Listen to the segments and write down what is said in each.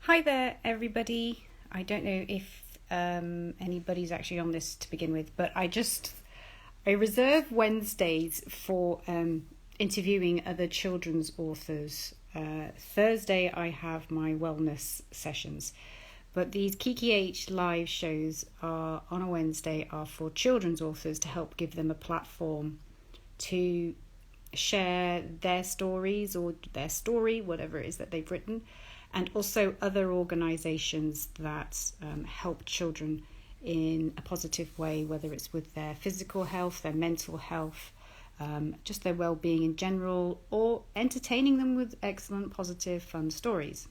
Hi there, everybody. I don't know if anybody's actually on this to begin with, but I reserve Wednesdays for interviewing other children's authors. Thursday I have my wellness sessions, but these Kiki H live shows are on a Wednesday are for children's authors to help give them a platform to share their stories or their story, whatever it is that they've written, and also other organisations that help children in a positive way, whether it's with their physical health, their mental health, just their well-being in general, or entertaining them with excellent, positive, fun stories.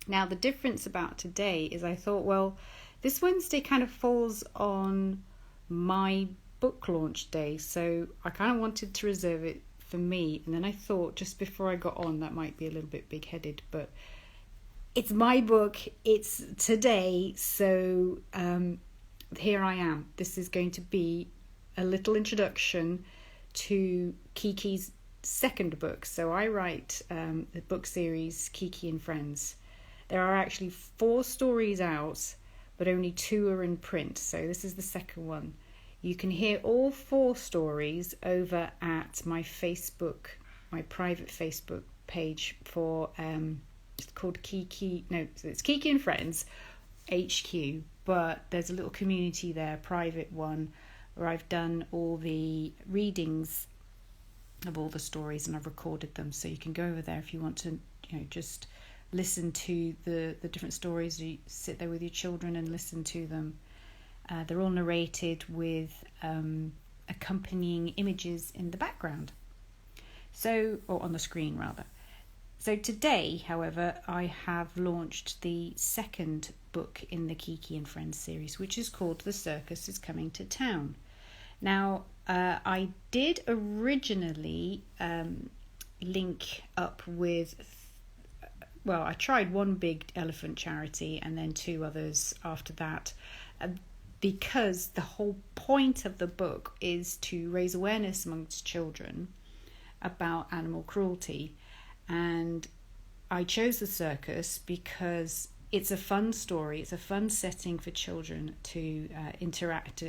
Now, the difference about today is I thought, well, this Wednesday kind of falls on my book launch day, so I kind of wanted to reserve it for me. And then I thought, just before I got on, that might be a little bit big-headed, but it's my book, it's today, so here I am. This is going to be a little introduction to Kiki's second book. So I write the book series Kiki and Friends. There are actually 4 stories out, but only 2 are in print, so this is the second one. You can hear all 4 stories over at my private Facebook page for it's called it's Kiki and Friends HQ, but there's a little community there, private one, where I've done all the readings of all the stories and I've recorded them, so you can go over there if you want to, just listen to the different stories. You sit there with your children and listen to them. They're all narrated with accompanying images in the background, or on the screen rather. So today, however, I have launched the second book in the Kiki and Friends series, which is called The Circus is Coming to Town. Now, I did originally link up with, I tried one big elephant charity and then 2 others after that, because the whole point of the book is to raise awareness amongst children about animal cruelty. And I chose the circus because it's a fun story. It's a fun setting for children to interact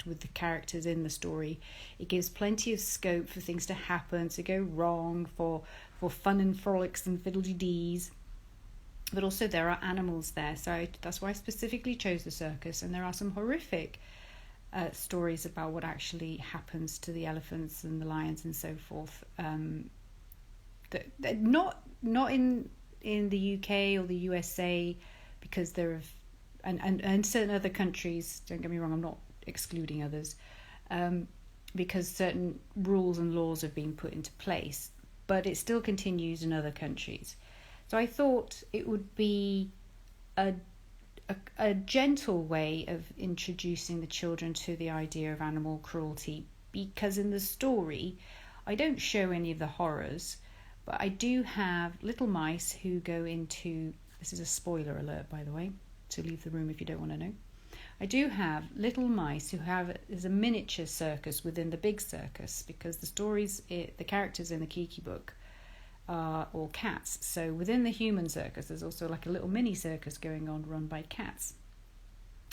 with the characters in the story. It gives plenty of scope for things to happen, to go wrong, for fun and frolics and fiddle-de-dees. But also there are animals there, so that's why I specifically chose the circus. And there are some horrific stories about what actually happens to the elephants and the lions and so forth. Not in the UK or the USA, because there are and certain other countries, don't get me wrong, I'm not excluding others, because certain rules and laws have been put into place, but it still continues in other countries. So I thought it would be a gentle way of introducing the children to the idea of animal cruelty, because in the story I don't show any of the horrors, but I do have little mice who go into, this is a spoiler alert by the way, so leave the room if you don't want to know. I do have little mice who there's a miniature circus within the big circus, because the characters in the Kiki book are all cats. So within the human circus there's also like a little mini circus going on, run by cats.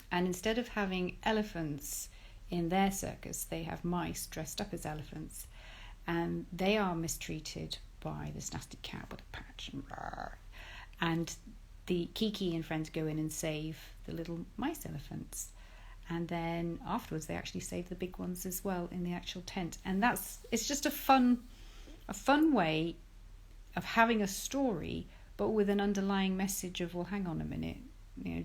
And instead of having elephants in their circus, they have mice dressed up as elephants, and they are mistreated by this nasty cat with a patch, and the Kiki and Friends go in and save the little mice elephants, and then afterwards they actually save the big ones as well in the actual tent. And it's just a fun way of having a story, but with an underlying message of, well, hang on a minute,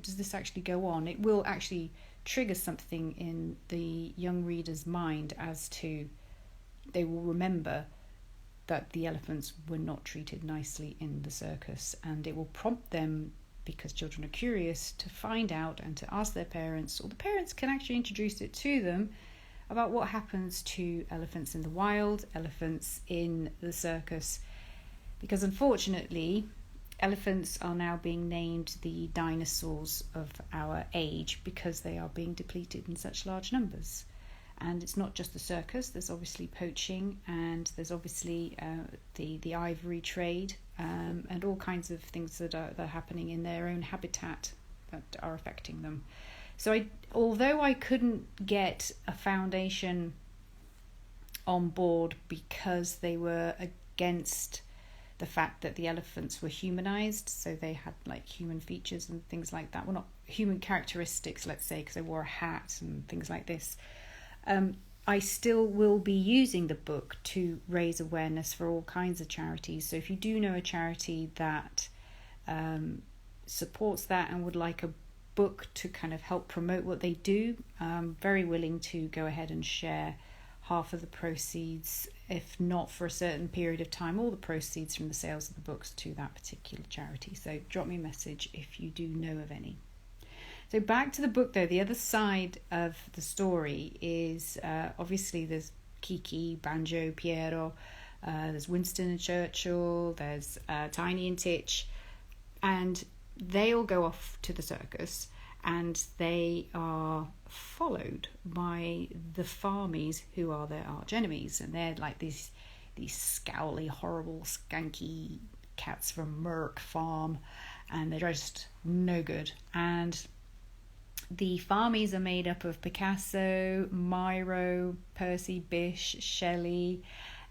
does this actually go on? It will actually trigger something in the young reader's mind, as to they will remember that the elephants were not treated nicely in the circus, and it will prompt them, because children are curious, to find out and to ask their parents, or the parents can actually introduce it to them, about what happens to elephants in the wild, elephants in the circus, because unfortunately elephants are now being named the dinosaurs of our age, because they are being depleted in such large numbers. And it's not just the circus, there's obviously poaching, and there's obviously the ivory trade, and all kinds of things that are happening in their own habitat that are affecting them. So although I couldn't get a foundation on board because they were against the fact that the elephants were humanized, so they had like human features and things like that. Well, not human characteristics, let's say, because they wore a hat and things like this. I still will be using the book to raise awareness for all kinds of charities. So if you do know a charity that supports that and would like a book to kind of help promote what they do, I'm very willing to go ahead and share half of the proceeds, if not for a certain period of time, all the proceeds from the sales of the books to that particular charity. So drop me a message if you do know of any. So back to the book though, the other side of the story is obviously there's Kiki, Banjo, Piero, there's Winston and Churchill, there's Tiny and Titch, and they all go off to the circus, and they are followed by the Farmies, who are their arch enemies, and they're like these scowly, horrible, skanky cats from Merck Farm, and they're just no good. And the Farmies are made up of Picasso, Miro, Percy Bysshe, Shelley,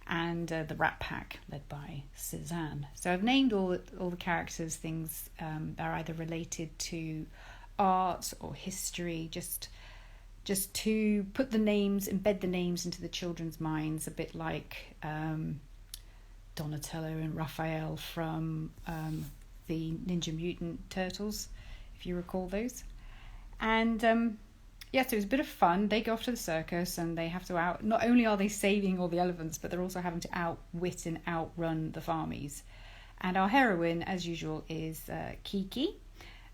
and the Rat Pack, led by Cézanne. So I've named all the characters things that are either related to art or history, just to put the names, embed the names into the children's minds, a bit like Donatello and Raphael from the Ninja Mutant Turtles, if you recall those. And so it was a bit of fun. They go off to the circus and they have to not only are they saving all the elephants, but they're also having to outwit and outrun the Farmies. And our heroine, as usual, is Kiki,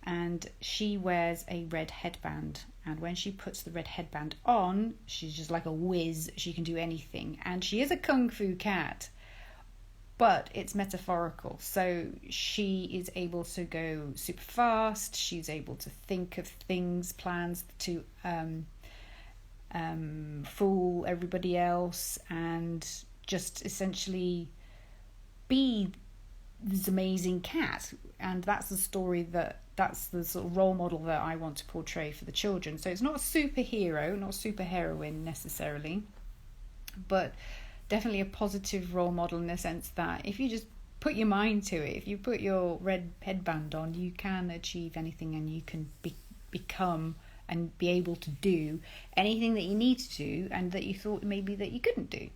and she wears a red headband. And when she puts the red headband on, she's just like a whiz. She can do anything. And she is a kung fu cat, but it's metaphorical. So she is able to go super fast. She's able to think of things, plans to fool everybody else, and just essentially be this amazing cat. And that's the story that's the sort of role model that I want to portray for the children. So it's not a superhero, not a super heroine necessarily, but definitely a positive role model in the sense that if you just put your mind to it, if you put your red headband on, you can achieve anything, and you can become and be able to do anything that you need to do and that you thought maybe that you couldn't do.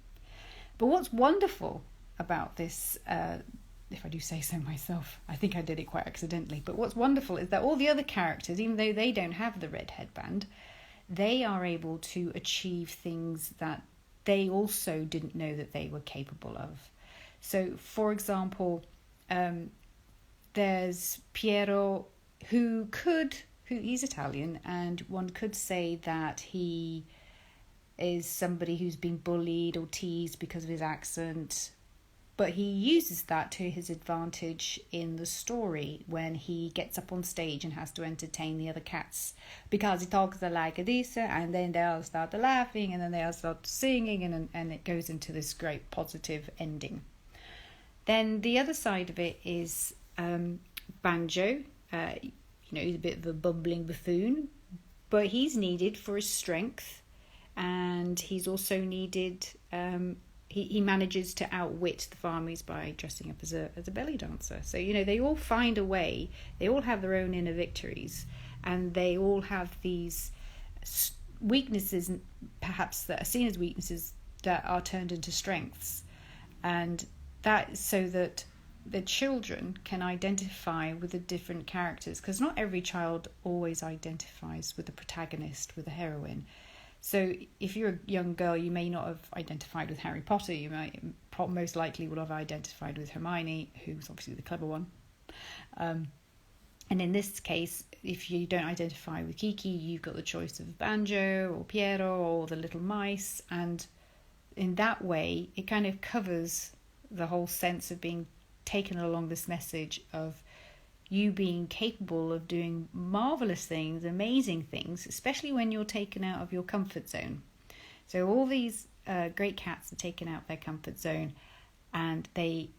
But what's wonderful about this, if I do say so myself, I think I did it quite accidentally, but what's wonderful is that all the other characters, even though they don't have the red headband, they are able to achieve things that they also didn't know that they were capable of. So, for example, there's Piero, who he's Italian, and one could say that he is somebody who's been bullied or teased because of his accent, but he uses that to his advantage in the story when he gets up on stage and has to entertain the other cats, because he talks like this, and then they all start laughing, and then they all start singing, and it goes into this great positive ending. Then the other side of it is Banjo. He's a bit of a bumbling buffoon, but he's needed for his strength, and he's also needed. He manages to outwit the Farmies by dressing up as a belly dancer. So they all find a way. They all have their own inner victories, and they all have these weaknesses, perhaps that are seen as weaknesses, that are turned into strengths, and that so that the children can identify with the different characters, because not every child always identifies with the protagonist, with the heroine. So if you're a young girl, you may not have identified with Harry Potter. You might most likely would have identified with Hermione, who's obviously the clever one. And in this case, if you don't identify with Kiki, you've got the choice of Banjo or Piero or the little mice. And in that way, it kind of covers the whole sense of being taken along this message of you being capable of doing marvellous things, amazing things, especially when you're taken out of your comfort zone. So all these great cats are taken out of their comfort zone, and they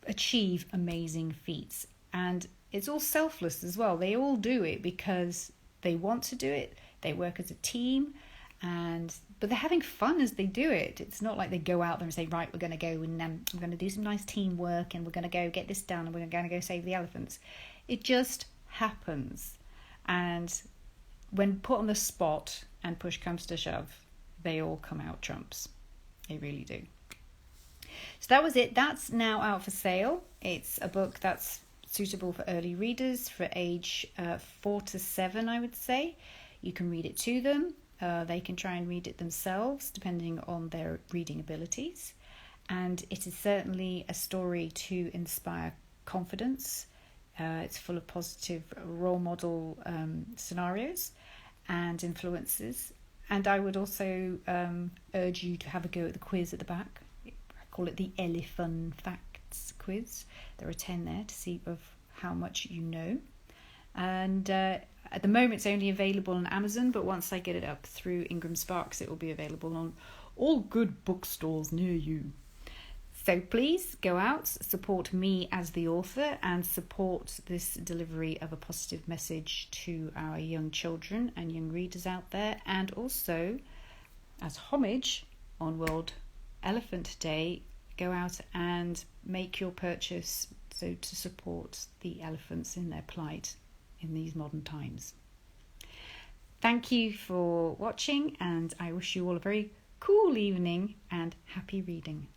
achieve amazing feats. And it's all selfless as well. They all do it because they want to do it. They work as a team, but they're having fun as they do it. It's not like they go out there and say, right, we're going to go and we're going to do some nice teamwork and we're going to go get this done and we're going to go save the elephants. It just happens. And when put on the spot and push comes to shove, they all come out trumps. They really do. So that was it. That's now out for sale. It's a book that's suitable for early readers for age 4 to 7, I would say. You can read it to them. They can try and read it themselves, depending on their reading abilities. And it is certainly a story to inspire confidence. It's full of positive role model scenarios and influences. And I would also urge you to have a go at the quiz at the back. I call it the Elephant Facts quiz. There are 10 there to see of how much you know. And at the moment it's only available on Amazon, but once I get it up through Ingram Sparks, it will be available on all good bookstores near you. So please go out, support me as the author, and support this delivery of a positive message to our young children and young readers out there. And also, as homage on World Elephant Day, go out and make your purchase so to support the elephants in their plight in these modern times. Thank you for watching, and I wish you all a very cool evening and happy reading.